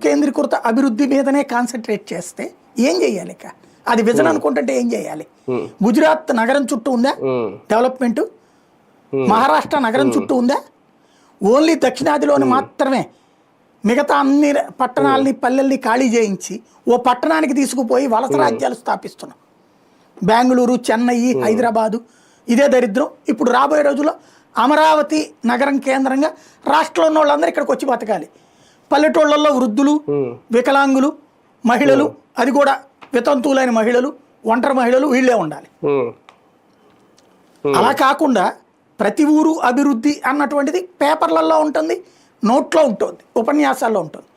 కేంద్రీకృత అభివృద్ధి మీదనే కాన్సన్ట్రేట్ చేస్తే ఏం చేయాలి? ఇక అది విజన్ అనుకుంటుంటే ఏం చేయాలి? గుజరాత్ నగరం చుట్టూ ఉందా డెవలప్మెంట్? మహారాష్ట్ర నగరం చుట్టూ ఉందా? ఓన్లీ దక్షిణాదిలోని మాత్రమే మిగతా అన్ని పట్టణాలని పల్లెల్ని ఖాళీ చేయించి ఓ పట్టణానికి తీసుకుపోయి వలస రాజ్యాలు స్థాపిస్తున్నాం. బెంగళూరు, చెన్నై, హైదరాబాదు ఇదే దరిద్రం. ఇప్పుడు రాబోయే రోజుల్లో అమరావతి నగరం కేంద్రంగా రాష్ట్రంలో ఉన్న వాళ్ళందరూ ఇక్కడికి వచ్చి బతకాలి. పల్లెటూళ్ళల్లో వృద్ధులు, వికలాంగులు, మహిళలు, అది కూడా వితంతువులైన మహిళలు, ఒంటరి మహిళలు వీళ్ళే ఉండాలి. అలా కాకుండా ప్రతి ఊరు అభివృద్ధి అన్నటువంటిది పేపర్లలో ఉంటుంది, నోట్లో ఉంటుంది, ఉపన్యాసాల్లో ఉంటుంది.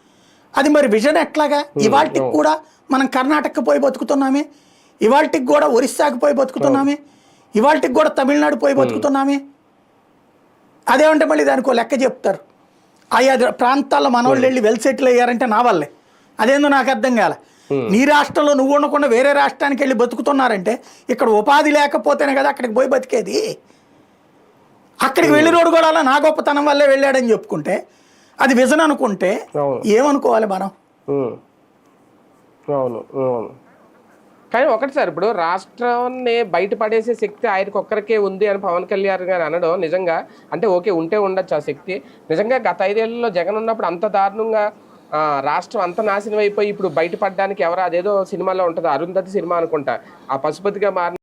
అది మరి విజన్ ఎట్లాగా? ఇవాళకి కూడా మనం కర్ణాటకకు పోయి బతుకుతున్నామే, ఇవాళకి కూడా ఒరిస్సాకి పోయి బతుకుతున్నామే, ఇవాళకి కూడా తమిళనాడు పోయి బతుకుతున్నామే. అదేమంటే మళ్ళీ దానికి లెక్క చెప్తారు. ఆయా ప్రాంతాల్లో మనోళ్ళు వెళ్ళి వెల్ సెటిల్ అయ్యారంటే నా వల్లే. అదేందో నాకు అర్థం కాలే. నీ రాష్ట్రంలో నువ్వు ఉండకుండా వేరే రాష్ట్రానికి వెళ్ళి బతుకుతున్నారంటే ఇక్కడ ఉపాధి లేకపోతేనే కదా అక్కడికి పోయి బతికేది. అక్కడికి వెళ్ళి రోడ్డు కూడా నా గొప్పతనం వల్లే వెళ్ళాడని చెప్పుకుంటే అది విజన్ అనుకుంటే ఏమనుకోవాలి మనం? అవును. కానీ ఒకటి సార్, ఇప్పుడు రాష్ట్రాన్ని బయటపడేసే శక్తి ఆయనకు ఒక్కరికే ఉంది అని పవన్ కళ్యాణ్ గారు అనడం నిజంగా అంటే ఓకే, ఉంటే ఉండొచ్చు ఆ శక్తి. నిజంగా గత 5 ఏళ్లలో జగన్ ఉన్నప్పుడు అంత దారుణంగా రాష్ట్రం అంత నాశనం అయిపోయి ఇప్పుడు బయటపడడానికి ఎవరో, అదేదో సినిమాలో ఉంటుంది, అరుంధతి సినిమా అనుకుంటా, ఆ పశుపతిగా మారిన